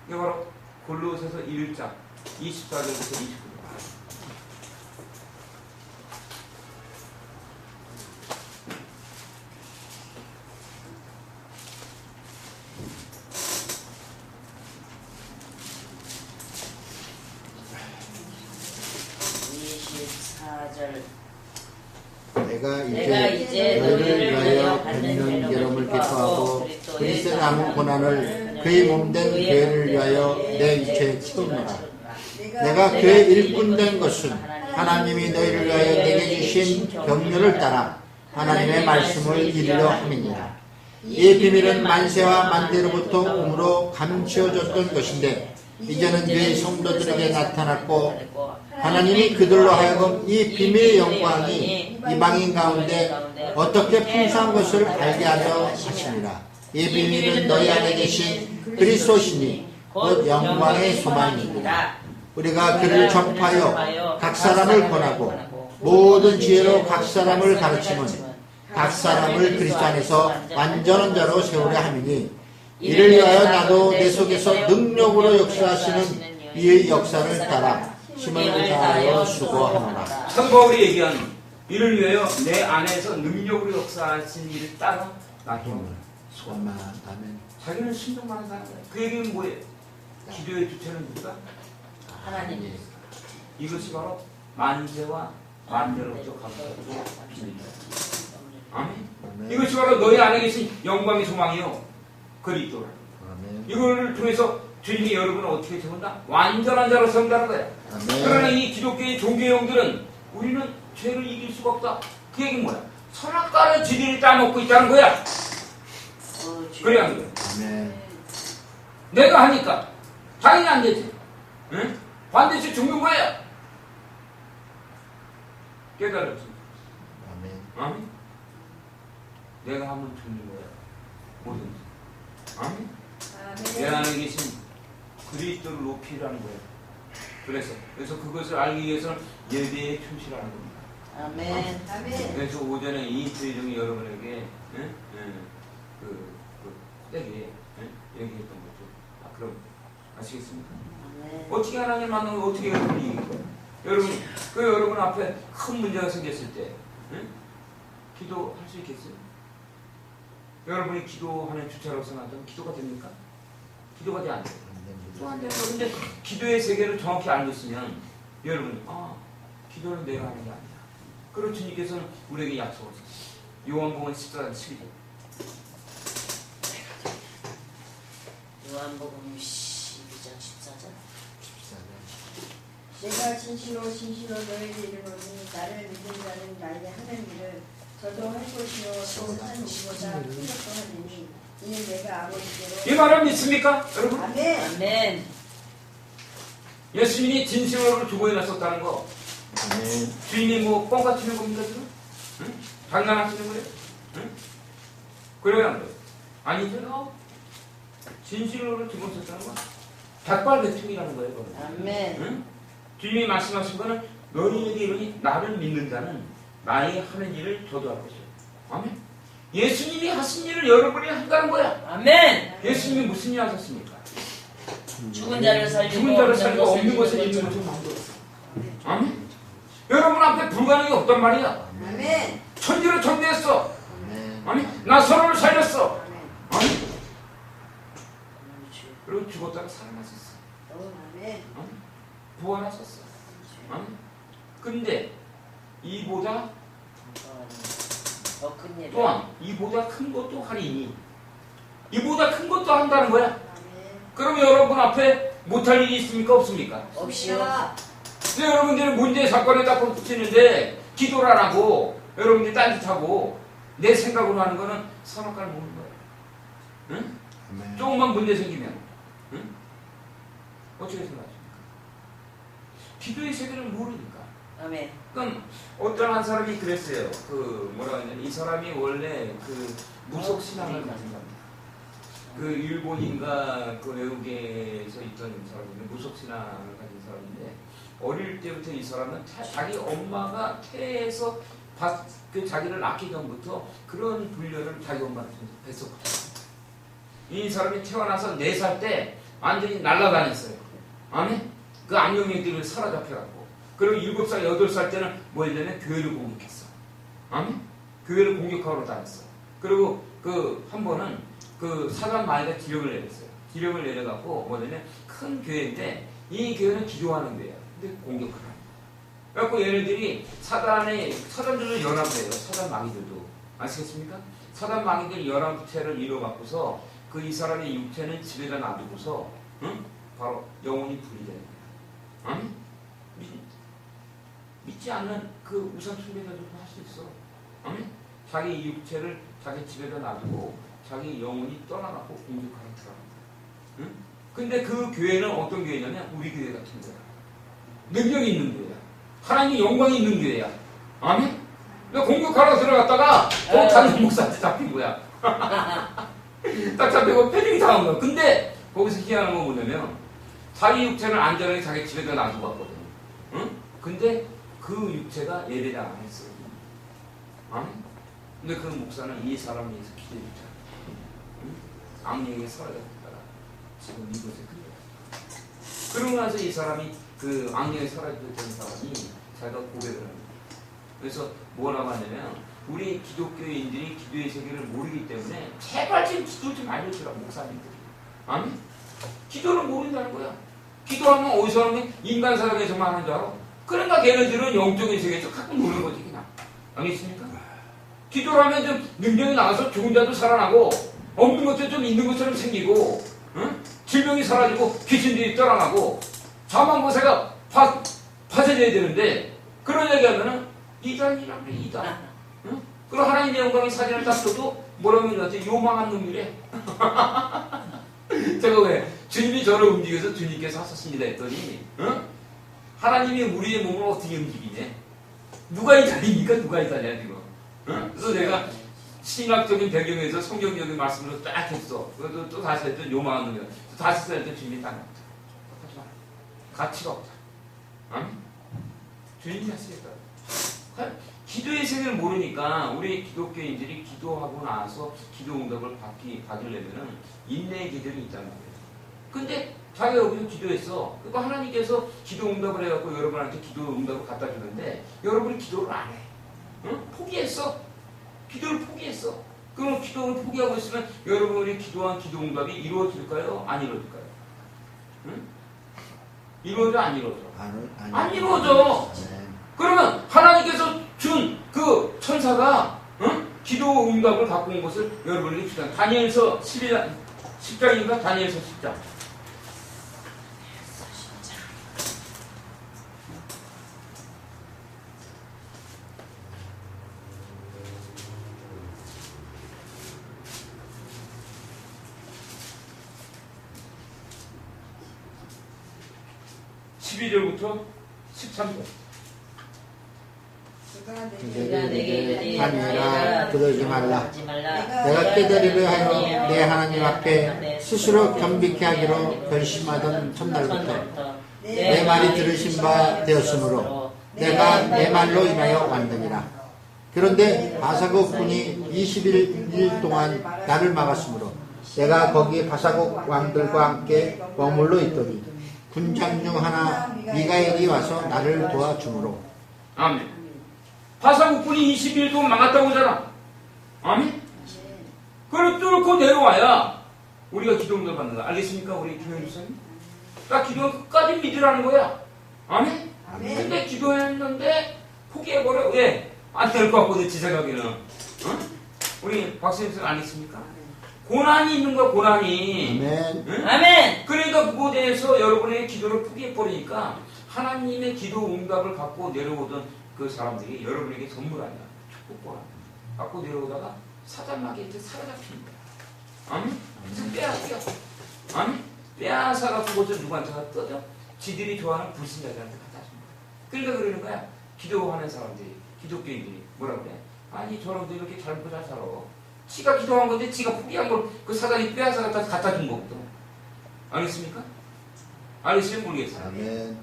이게 바로 골로새서 1장 24절부터 29절. 내가 내가 이제 이제 너희를 위하여 받는 괴로움을 기뻐하고 그리스도의 남은 고난을 그의 몸된 교회를 위하여 내 일체에 치솟노라. 내가 그의 일꾼된 것은 하나님이 너희를 위하여 내게 주신 경륜을 따라 하나님의 말씀을 이루려 함이니라. 이 비밀은 만세와 만대로부터 오므로 감추어졌던 것인데 이제는 그의 성도들에게 나타났고 하나님이 그들로 하여금 이 비밀의 영광이 이방인 가운데 어떻게 풍성한 것을 알게 하려 하시니라. 이 비밀은 너희 안에 계신 그리스도시니 곧 영광의 소망이니라. 우리가 그를 전파하여 각 사람을 권하고 모든 지혜로 각 사람을 가르치면 각 사람을 그리스도 안에서 완전한 자로 세우려 함이니 이를 위하여 나도 내 속에서 능력으로 역사하시는 이의 역사를 따라 힘을 다하여 수고하노라. 사도 바울이 얘기한 이를 위하여 내 안에서 능력으로 역사하신 일을 따라 나 힘을 소망. 아멘. 자기는 신동만한 사람이야. 그 얘기는 뭐예요? 기도의 주체는 누구다? 하나님. 이것이 바로 만세와 만대로부터 감사하고 비밀이다. 아멘. 아멘. 이것이 바로 너희 안에 계신 영광의 소망이요 그리스도라. 아멘. 이걸 통해서 주님이 여러분을 어떻게 세운다? 완전한 자로 세운다는 거야. 아멘. 그러나 이 기독교의 종교형들은 우리는 죄를 이길 수가 없다. 그 얘기는 뭐야? 선악과를 지들이 따먹고 있다는 거야. 그래야 하는 거야. 아멘. 내가 하니까 당연히 안 되지. 응? 반드시 죽는 거야. 깨달았지. 아멘. 아멘. 내가 하면 죽는 거야. 뭐든지. 아멘. 내 안에 계신 그리스도를 높이라는 거예요. 그래서 그것을 알기 위해서는 예배에 충실하는 겁니다. 아멘. 아멘. 그래서 오전에 이인트의 중에 여러분에게 호되게 얘기했던 거죠. 그럼 아시겠습니까? 아멘. 어떻게 하나님 만나면 어떻게 여러분이 이길 거예요? 여러분 앞에 큰 문제가 생겼을 때 기도할 수 있겠어요? 여러분이 기도하는 주체로서 나타나면 기도가 됩니까? 기도가 돼 안 돼요? 또 안 돼요. 근데 기도의 세계를 정확히 알고 있으면 여러분 기도는 내가 하는 게 아니야. 그리고 주님께서는 우리에게 약속을 하셨어요. 요한복음 14장 12절. 요한복음 12장 14절. 내가 진실로 너에게 이르노니 나를 믿는 자는 나에게 하는 일을 저도 할 것이요 또 한 일보다 큰 것도 하리니 이는 내가 아버지께로 이 말을 믿습니까? 여러분? 아멘. 아멘. 예수님이 진실로 죽어 일어났었다는 거 아멘. 주님이 뭐 뻥같이는 겁니까 지금? 응? 장난하시는 거예요? 응? 그래야 안 돼요. 아니죠? 진실로 죽었었다는 건 백발백중이라는 거예요. 그건. 아멘. 응? 주님이 말씀하신 거는 너희에게 이르니 나를 믿는 자는 나의 하는 일을 저도 할 것이요. 아멘. 예수님이 하신 일을 여러분이 한다는 거야. 아멘. 예수님이 무슨 일 하셨습니까? 죽은 자를 살리고 죽은 자를 살리고 없는 것을 있는 것을 만들었어. 아멘. 여러분 앞에 불가능이 없단 말이야. 아멘. 천지를 천대했어. 아멘. 아멘. 나사로를 살렸어. 아멘. 아멘. 그리고 죽었다가 살아났었어. 아멘. 부활하셨어. 아멘. 근데 이보다 더큰 예배. 또한 이보다 큰 것도 하리니 이보다 큰 것도 한다는 거야. 그럼 여러분 앞에 못할 일이 있습니까? 없습니까? 없이요. 근데 여러분들이 문제 사건에 딱 붙이는데 기도를 안 하고 여러분들이 딴짓하고 내 생각으로 하는 거는 선악과를 모르는 거예요. 응? 아멘. 조금만 문제 생기면 응? 어떻게 생각하십니까? 기도의 세계를 모르니까. 아멘. 그럼 어떤 한 사람이 그랬어요. 그 뭐라 하냐면 이 사람이 원래 그 무속 신앙을 가진 겁니다. 그 일본인가 그 외국에서 있던 사람인데 무속 신앙을 가진 사람인데 어릴 때부터 이 사람은 자기 엄마가 태에서 그 자기를 낳기 전부터 그런 훈련을 자기 엄마한테 했었거든요. 이 사람이 태어나서 4살 때 완전히 날아다녔어요. 아멘? 그 악령들을 사로잡혀갖고. 그리고 7살, 8살 때는 뭐 했냐면 교회를 공격했어. 아멘? 교회를 공격하러 다녔어. 그리고 그 한 번은 그 사단 마귀가 기력을 내렸어요. 기력을 내려갖고 뭐냐면 큰 교회인데 이 교회는 기도하는 교회야. 근데 공격을 하는 거야. 그래갖고 얘네들이 사단들을 연합해요. 사단 마귀들도. 아시겠습니까? 사단 마귀들 연합체를 이뤄갖고서 그 이 사람의 육체는 집에다 놔두고서 응? 바로 영혼이 불이 되는 거야. 아멘? 믿지 않는 그 우상 숭배자들도 할 수 있어. 아멘? 자기 육체를 자기 집에다 놔두고 자기 영혼이 떠나갖고 공격하러 들어간다. 응? 근데 그 교회는 어떤 교회냐면 우리 교회 같은 거야. 능력이 있는 교회야. 하나님의 영광이 있는 교회야. 아멘? 근데 공격하러 들어갔다가 또 다른 목사한테 잡힌 거야. 딱 잡히고 패딩이 당한 거야. 근데 거기서 희한한 건 뭐냐면 자기 육체는 안전하게 자기 집에다 놔두고 왔거든. 응? 근데 그 육체가 예배를 안 했어. 아멘? 근데 그 목사는 이 사람을 위해서 기도했잖아. 응? 악령에 사라졌다가 지금 이곳에 그래. 그러고 나서 이 사람이 그 악령에 사라졌던 사람이 자기가 고백을 합니다. 그래서 뭐라고 하냐면 우리 기독교인들이 기도의 세계를 모르기 때문에 제발 좀 기도 좀 알려주라 목사님들이. 아멘? 기도를 모른다는 거야. 기도하면 어디서 하는 게 인간 사람에서만 하는 줄 알아? 그러니까 걔네들은 영적인 세계에서 갖고 노는 거지 그냥. 알겠습니까? 기도를 하면 좀 능력이 나와서 죽은 자도 살아나고 없는 것도 좀 있는 것처럼 생기고 응? 질병이 사라지고 귀신들이 떠나가고 자만고세가 파쇄돼야 되는데 그런 얘기하면은 이단이란 게 이단. 응? 그리고 하나님의 영광의 사진을 딱 써도 뭐라고 하는 것 같아? 요망한 놈이래. 제가 왜 주님이 저를 움직여서 주님께서 하셨습니다 했더니 응? 하나님이 우리의 몸을 어떻게 움직이냐? 누가 이단입니까? 누가 이단이야 지금? 응? 그래서 내가 신학적인 배경에서 성경적인 말씀으로 딱 했어. 그래도 또 다시 했더니 요망한 놈이야. 또 다시 했더니 주님이 딱 없다. 가치가 없다. 아멘? 주님이 하시겠다. 기도의 세계를 모르니까 우리 기독교인들이 기도하고 나서 기도 응답을 받으려면은 인내의 기들이 있단 말이에요. 근데 자기가 여기서 기도했어. 그러니까 하나님께서 기도 응답을 해갖고 여러분한테 기도 응답을 갖다 주는데 여러분이 기도를 안 해. 응? 포기했어. 기도를 포기했어. 그럼 기도를 포기하고 있으면 여러분이 기도한 기도 응답이 이루어질까요? 안 이루어질까요? 응? 이루어져 안 이루어져? 안 이루어져. 네. 그러면 하나님께서 준 그 천사가 응? 기도 응답을 갖고 온 것을 여러분에게 주다. 다니엘서 10장인가? 다니엘서 10장. (12절부터) (13절) 내가 내게 다니엘아 그러지 말라. 내가 깨달으려 하여 내 하나님 앞에 스스로 겸비케 하기로 결심하던 첫날부터 내 말이 들으신 바 되었으므로 내가 내 말로 인하여 왔느니라. 그런데 바사국 군이 21일 동안 나를 막았으므로 내가 거기 바사국 왕들과 함께 머물러 있더니 군장 중 하나 미가엘이 와서 나를 도와주므로. 아멘. 바사국군이 21일 동안 막았다고 하잖아. 아멘? 그걸 뚫고 내려와야 우리가 기도 응답 받는 거야. 알겠습니까? 우리 김현 주사님? 딱 기도는 끝까지 믿으라는 거야. 아멘? 근데 기도했는데 포기해버려. 왜? 안 될 것 같거든, 지 생각에는. 어? 우리 박수님 안 있습니까? 고난이 있는 거야, 고난이. 아멘. 응? 아멘. 그러니까 그거에 대해서 여러분의 기도를 포기해버리니까 하나님의 기도 응답을 갖고 내려오던 그 사람들이 여러분에게 선물 아니야. 축복과 갖고 내려오다가 사자마귀한테 사로잡힙니다. 아니? 그래서 빼앗겨. 아니? 빼앗아갖고 그것을 누구한테 갖다 떠져? 지들이 좋아하는 불신자들한테 갖다 줍니다. 그러니까 그러는 거야. 기도하는 사람들이, 기독교인들이 뭐라 그래? 아니 저놈도 이렇게 잘 먹고 잘 살아. 지가 기도한 건데 지가 포기한 걸 그 사단이 빼앗아 갖다 준 거거든. 아니겠습니까? 아니시면 모르겠어요. 아멘.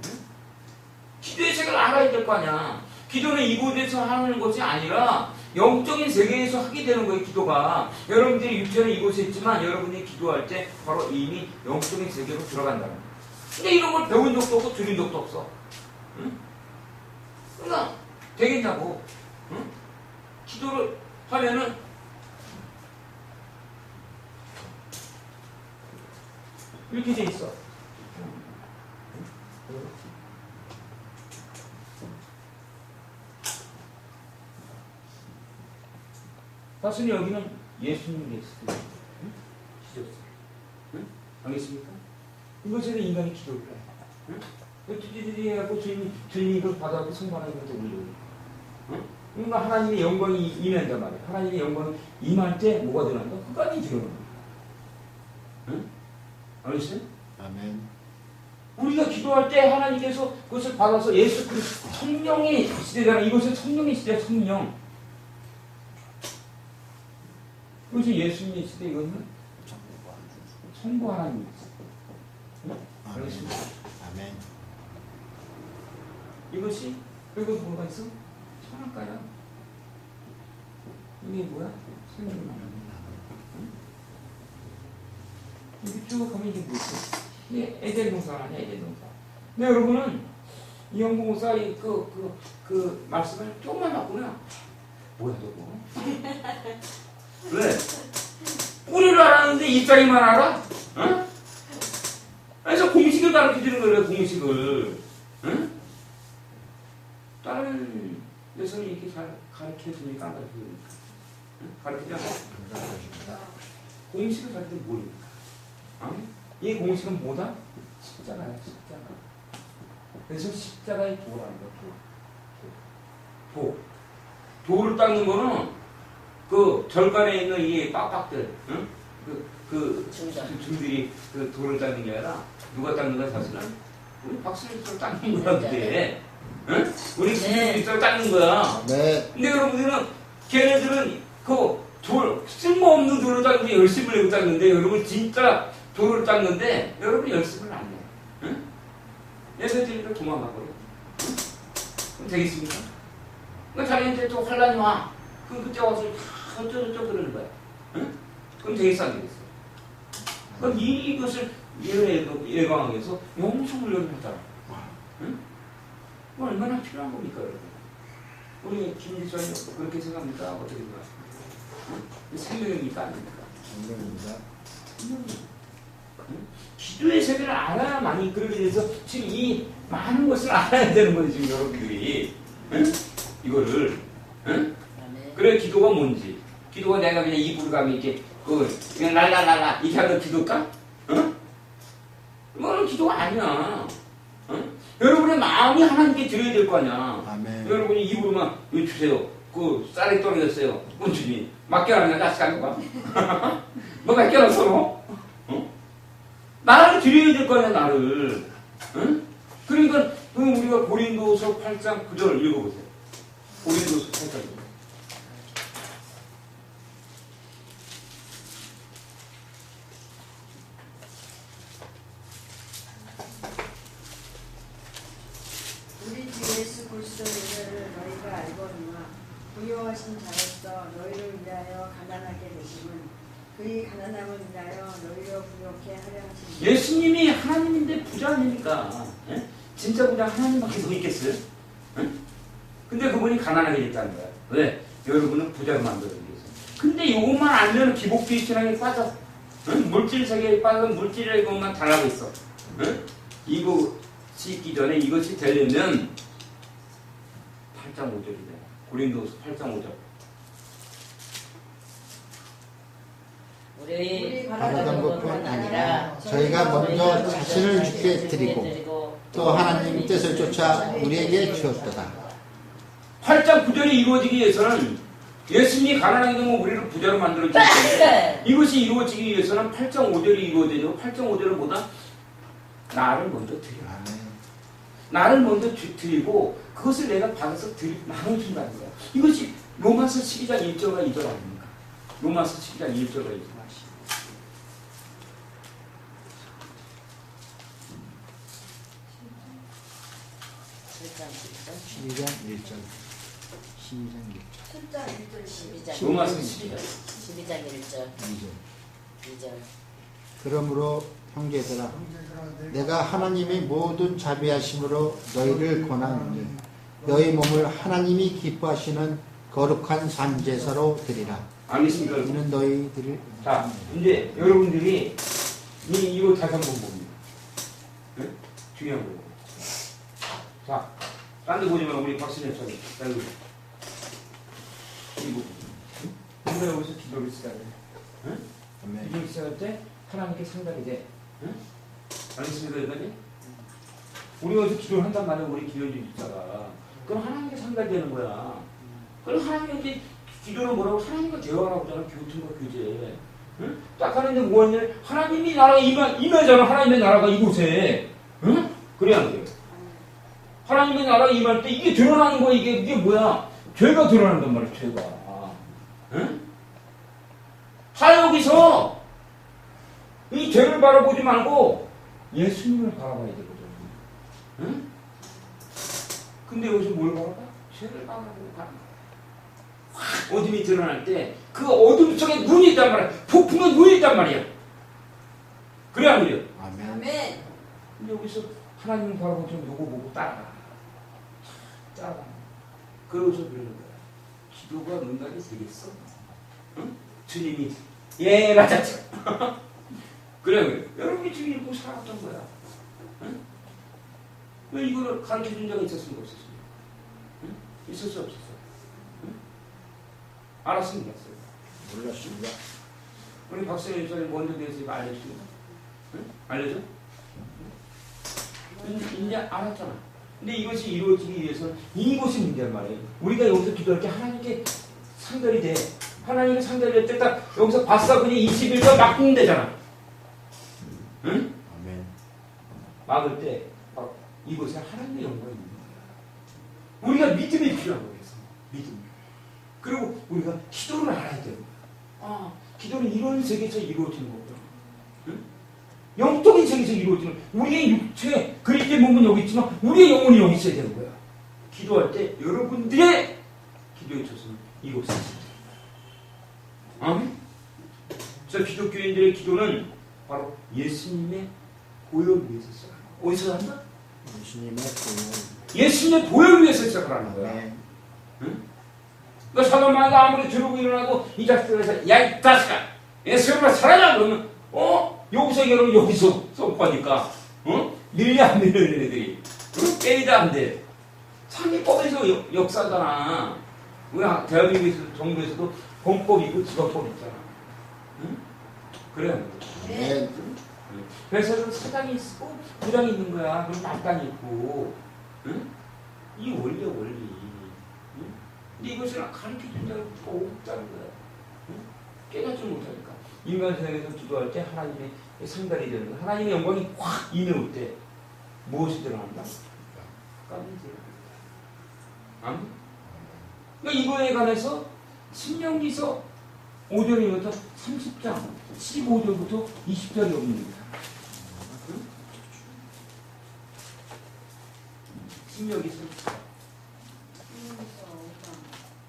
기도의 세계를 알아야 될 거 아니야. 기도는 이곳에서 하는 것이 아니라 영적인 세계에서 하게 되는 거예요. 기도가. 여러분들이 육체는 이곳에 있지만 여러분이 기도할 때 바로 이미 영적인 세계로 들어간다는 거예요. 근데 이런 걸 배운 적도 없고 들은 적도 없어. 응? 그러니까 되겠냐고. 응? 기도를 하면은 이렇게 돼 있어. 사실 여기는 예수님 예수님 기도했어요. 응? 알겠습니까? 이것에는 인간이 기도를 해. 응? 띠띠띠띠 해갖고 주님이 이걸 받아갖고 성만한 것도 올리고. 응? 그러니까 하나님의 영광이 임한단 말이야. 하나님의 영광이 임할 때 뭐가 드러난다? 끝까지 드러난다. 응? 알겠어요? 아멘. 우리가 기도할 때 하나님께서 그것을 받아서 예수 그리스도 성령의 시대잖아. 이것은 성령의 시대야. 성령. 그것이 예수님의 시대. 이거는 성부 하나님. 응? 알겠습니까? 아멘. 이것이 그리고 뭐가 있어? 선악과야. 이게 뭐야? 성령. 응? 여기 쭉 가면 이게 뭐지? 이게 에덴 동산 아니야, 에덴 동산. 근데 여러분은 이 영공사의 그 말씀을 조금만 바꾸면 뭐야 저거? 왜? 뿌리를 알았는데 잎사귀만 알아? 응? 그래서 공식을 가르쳐주는 거예요, 공식을. 응? 다른 데서는 이렇게 잘 가르쳐주니까 안 가르쳐주니까. 응? 가르쳐주니까. 공식을 가르쳐 모르니까. 응? 이 공식은 뭐다? 십자가야, 십자가. 그래서 십자가의 도라는 거야, 도. 도를 닦는 거는 그 절간에 있는 이 빡빡들, 응? 중들이 그 도를 닦는 게 아니라 누가 닦는 거야, 사실은? 우리 박수님처럼 닦는 거야, 그게. 응? 우리 주님처럼 닦는 거야. 네. 근데 여러분들은, 걔네들은 그 쓸모없는 도를 닦는 게 열심을 내고 닦는데, 여러분 진짜 도를 닦는데 여러분 열심을 안 해. 응? 얘네들이니까 도망가버려. 응? 그럼 되겠습니까? 그러니까 자기한테 또 환란이 와. 그럼 그때 와서 다 어쩌고저쩌고 그러는 거야. 응? 그럼 되겠어 안 되겠어? 그럼 이것을 예방하기 위해서 영성훈련을 하잖아. 응? 그건 얼마나 필요한 겁니까 여러분? 우리 김지선이 그렇게 생각합니까? 어떻게 생각하십니까? 응? 생명입니까? 아닙니까? 성령입니다. 기도의 세계를 알아야만이 그러기 위해서 지금 이 많은 것을 알아야 되는 거예요 지금 여러분들이. 응? 이거를. 응? 그래 기도가 뭔지. 기도가 내가 그냥 입으로 가면 이렇게 그냥 랄랄랄라 이렇게 하는 기도일까? 응? 이거는 기도가 아니야. 응? 여러분의 마음이 하나님께 드려야 될 거 아니야. 아멘. 여러분이 입으로만 이거 주세요. 그 쌀이 떨어졌어요. 군주님 맡겨놨냐 다시 가는 거야? 너 맡겨놨어 너? 나를 드려야 될 거 아니야, 나를. 응? 그러니까, 우리가 고린도서 8장 9절 읽어보세요. 고린도서 8장 9절. 우리 주 예수 그리스도의 은혜를 너희가 알거니와 부요하신 자로서 너희를 위하여 가난하게 되심은 그의 가난함을 인하여 너희로 부욕해 하려 하시니 예수님이 하나님인데 부자 아닙니까? 예? 진짜 부자 하나님밖에 더 있겠어요? 예? 근데 그분이 가난하게 됐다는 거야. 왜? 여러분은 부자로 만들어주기 위해서. 근데 이것만 알면 기복주의 신앙에 빠져. 예? 물질 세계에 빠져 물질의 것만 당하고 있어. 예? 이것이 있기 전에 이것이 되려면 8장 5절이네. 고린도서 8장 5절. 우리 바라던 것뿐 아니라 저희가 먼저 자신을 주께 드리고 또 하나님 뜻을 쫓아 우리에게 주었도다. 8장 9절이 이루어지기 위해서는 예수님이 가난하게 되면 우리를 부자로 만들어 주셨는데 이것이 이루어지기 위해서는 8장 5절이 이루어지죠. 8장 5절은 뭐다? 나를 먼저 드려. 나를 먼저 드리고 그것을 내가 받아서 나눠준다는 거야. 이것이 로마서 12장 1절과 2절 아닙니까? 로마서 12장 1절과 2절. 12장 1절. 7장 1절 12장 로마서 12장 1절 2절. 그러므로 형제들아 내가 하나님의 모든 자비하심으로 너희를 권하노니 너희 몸을 하나님이 기뻐하시는 거룩한 산제사로 드리라. 아니십니까? 이는 너희들을 자, 이제 여러분들이 이거 다시 한번 봅니다. 네? 중요한 거. 자, 딴 데 보지 말고 우리 박신혜 선생님. 이거. 우리가 여기서 기도를 시작해. 응? 기도를 시작할 때 하나님께 상달이 돼. 응? 알겠습니까, 여기까지? 우리가 여기서 기도를 한단 말이야, 우리 기도를 있다가. 그럼 하나님께 상달되는 거야. 그럼 하나님께 기도는 뭐라고? 하나님과 대화하라고 하잖아. 교통과 교제. 응? 딱 하는데 뭐하냐? 하나님이 나라가 임하잖아. 하나님의 나라가 이곳에. 응? 그래야 안 돼요. 하나님의 나라가 임할 때 이게 드러나는 거야. 이게 뭐야? 죄가 드러난단 말이야. 죄가. 응? 여기서 이 죄를 바라보지 말고 예수님을 바라봐야 되거든. 응? 근데 여기서 뭘 바라봐? 죄를 바라보고 가는 거야. 어둠이 드러날 때 그 어둠 속에 눈이 있단 말이야. 폭풍에 눈이 있단 말이야. 그래 안 그래요? 아멘. 근데 여기서 하나님 바라보고 좀 누구 보고 따라가. 따라가. 그러고서 그러는 거야. 기도가 응답이 되겠어? 응? 주님이 예 맞아. 그래. 여러분이 지금 이러고 살았던 거야. 응? 왜 이거를 가르쳐준 적이 있었습니까? 없었습니까? 응? 있었어 없었어? 응? 알았습니다. 몰랐습니다. 우리 박사님 입사님 먼저 대해서 이거 알려주십니까? 응? 알려줘? 이제 알았잖아. 근데 이것이 이루어지기 위해서는 이것이 문제란 말이에요. 우리가 여기서 기도할 때 하나님께 상달이 돼. 하나님께 상달이 될 때 딱 여기서 바싹 그냥 21절 막으면 되잖아. 응? 아멘. 막을 때 이곳에 하나님의 영광이 있는 거야. 우리가 믿음이 필요한 거예요. 믿음. 그리고 우리가 기도를 알아야 돼요. 기도는 이런 세계에서 이루어지는 거고요. 응? 영적인 세계에서 이루어지는 우리의 육체, 그리스도의 몸은 여기 있지만 우리의 영혼이 여기 있어야 되는 거야. 기도할 때 여러분들의 기도의 초소는 이곳에 있습니다. 아멘? 그래서 기독교인들의 기도는 바로 예수님의 보혈 위해서 시작하는 거야. 어디서 한다? 예수님의 보혈. 예수님의 보혈 위해서 시작하는 거야. 아멘. 응? 그러니까 사람마다 아무리 들고 일어나고 이 자식들에서 야 이 자식아 예수님을 사랑하냐 그러면 여기서 여러분 여기서 쏙하니까 밀려 안 밀려 있는 애들이 깨이다 안 돼. 상위법에서 역사잖아. 우리 대한민국에서 정부에서도 공법 있고 직업법 있잖아. 응? 그래야 돼. 회사에서 사장이 있고 부장이 있는 거야. 그럼 말단이 있고. 응? 이 원리야 원리. 응? 근데 이것을 가르쳐준다고 없다는 거야. 응? 깨닫지 못하니까. 인간 세상에서 기도할 때 하나님의 상달이 되는 거야. 하나님의 영광이 확 임해올 때 무엇이 드러난다? 까면이 드러난다. 그러니까 이거에 관해서 신명기서 5절부터 30장 15절부터 20절이 옵니다. 응? 신명기서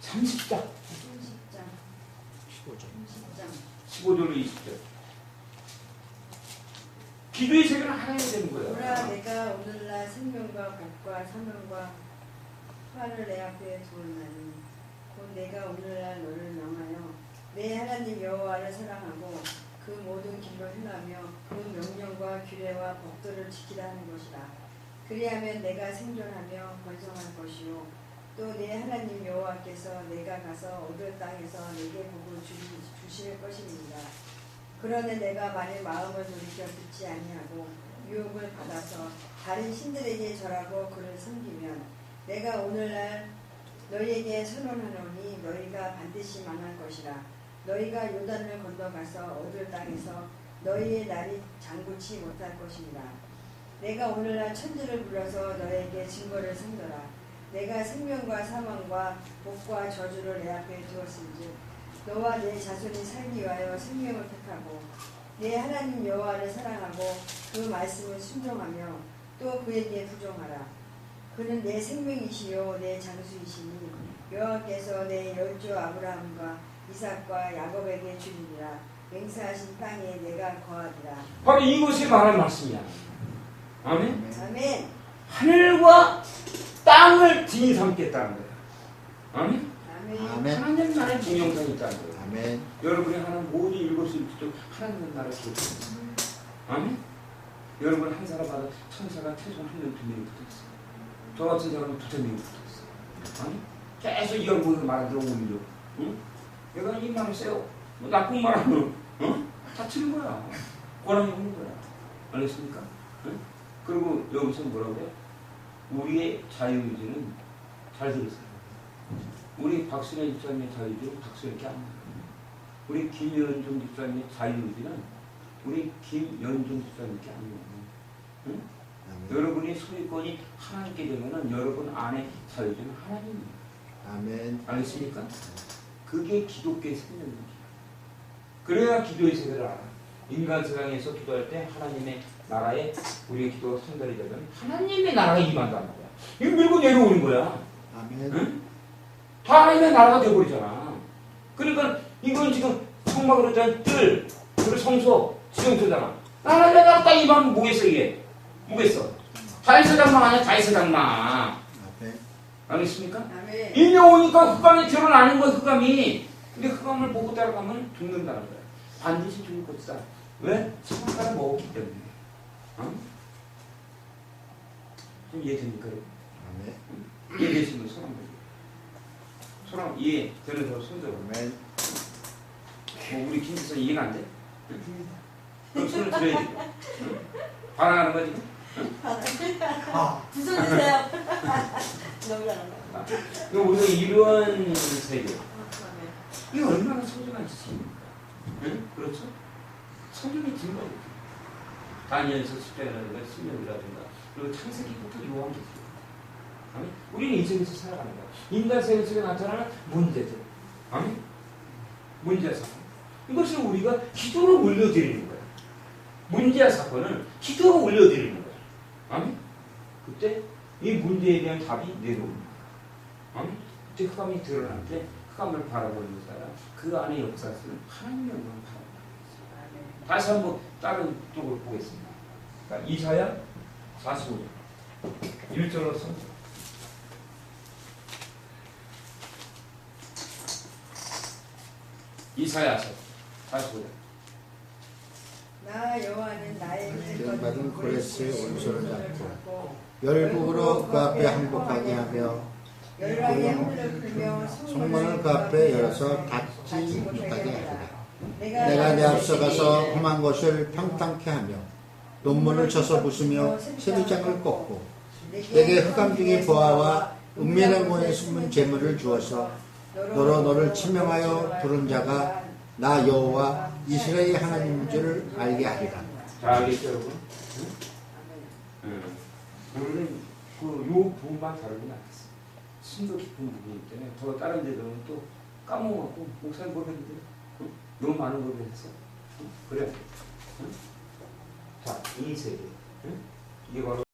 30장 15절로 20절. 기도의 세계는 하나야 되는 거야. 보라 내가 오늘날 생명과 복과 사명과 화를 내 앞에 두었나니 곧 내가 오늘날 너를 명하여 내 하나님 여호와를 사랑하고 그 모든 길로 행하며 그 명령과 규례와 법도를 지키라 하는 것이다. 그리하면 내가 생존하며 번성할 것이요 또 내 하나님 여호와께서 내가 가서 얻을 땅에서 내게 복을 주실 것입니다. 그러나 내가 만일 마음을 돌이켜 듣지 아니하고 유혹을 받아서 다른 신들에게 절하고 그를 섬기면 내가 오늘날 너희에게 선언하노니 너희가 반드시 망할 것이라. 너희가 요단을 건너가서 얻을 땅에서 너희의 날이 장구치 못할 것입니다. 내가 오늘날 천지를 불러서 너희에게 증거를 삼더라. 내가 생명과 사망과 복과 저주를 내 앞에 두었은즉 너와 내 자손이 살기 위하여 생명을 택하고 내 하나님 여호와를 사랑하고 그 말씀을 순종하며 또 그에게 부종하라. 그는 내 생명이시요 내 장수이시니 여호와께서 내 열조 아브라함과 이삭과 야곱에게 주리니라. 맹세하신 땅에 내가 거하리라. 바로 이것이 말한 말씀이야. 아멘. 아멘. 하늘과 땅을 진히 삼겠다는 거야. 아멘. 아멘. 아멘. 하나님 나라의 동영상이 있다는 거야. 아멘. 여러분이 하는 모든 일곱 일도 하나님 나라의 동영상. 아멘. 여러분 한 사람마다 천사가 최소 1명 2명이 붙어있어. 저 같은 사람은 2,000명이 붙어있어. 아멘. 계속 이걸 보면서 말안 들어오는 거. 응? 내가 이 말을 세요. 뭐 나쁜 말 하면 다치는 거야. 고난이 오는 거야. 알겠습니까? 응? 그리고 여기서 뭐라고요? 우리의 자유의지는 잘 들으세요. 우리 박순애 집사님의 자유의지는 박순애께 안 돼요. 우리 김연중 집사님의 자유의지는 우리 김연중 집사님께 안 돼요. 응? 여러분의 소유권이 하나님께 되면은 여러분 안에 자유의지는 하나님이에요. 아멘. 알겠습니까? 그게 기독교의 생명이에요. 그래야 기도의 세계를 알아. 인간 세상에서 기도할 때 하나님의 나라에 우리의 기도가 선달이 되면 하나님의 나라가 임한단 말이야. 이거 밀고 내려오는 거야. 아멘. 응? 다 하나님의 나라가 되어버리잖아. 그러니까 이건 지금 성막으로 된 뜰, 그리고 성소, 지정토잖아. 하나님의 나라 딱 임하면 뭐겠어 이게? 뭐겠어? 자연사장만 아니야 자연사장만. 아멘. 알겠습니까? 아멘. 인명 오니까 흑암이 드러나는 거야 흑암이. 근데 흑암을 보고 따라가면 죽는다는 거야. 반드시 죽을 것이다. 왜? 선악과를 먹었기 때문에. 어? 좀 이해됩니까? 아멘. 이해되시면 손 한번 손 이해되는 사람 손들어. 아멘. 뭐 우리 김지선 이해가 안 돼? 그럼 손을 들어야 돼. 응? 반항하는 거지? 두 손 드세요. 너무 잘한다. 이거 우리가 이런 세계. 이게 얼마나 소중한 지식입니까? 응? 그렇죠? 성경의 증거예요. 다니엘서 10장이라든가 10년이라든가 그리고 창세기부터 요한계시록. 아멘? 우리는 인생에서 살아가는 거야. 인간 세계 속에 나타나는 문제들. 아멘? 문제와 사건. 이것을 우리가 기도로 올려드리는 거야. 문제와 사건을 기도로 올려드리는 거야. 아멘? 그때 이 문제에 대한 답이 내려옵니다. 아멘? 그때 흑암이 드러날 때 흑암을 바라보는 것이 그 안에 역사하시는 하나님의 영광을 바라보는 것입니다. 다시 한번 다른 쪽으로 보겠습니다. 그러니까 이사야 45장 1절로 3절. 이사야서 45장. 나 여호와는 나의 받은 고레스의 원수를 잡고 열국으로 그 앞에 항복하게 하며 열왕의 하늘을 풀며 성문을 그 앞에 열어서 닫지 못하게 하리라. 내가 내 앞서가서 험한 것을 평탄케 하며 논문을 쳐서 부수며 세리장을 꺾고 내게 흑암 중의 보아와 은밀한 곳에 숨은 재물을 주어서 너로 너를 치명하여 부른 자가 나 여호와 이스라엘 하나님인 줄을 알게 하리라. 자, 알겠죠, 여러분? 응? 우리는 요 부분만 다루면 안 됐어. 심도 깊은 부분이기 때문에 더 다른 데들은 또 까먹었고 목사님 모르겠는데 너무 많은 걸 했어. 그래. 응? 자, 이 세계. 응? 이게 바로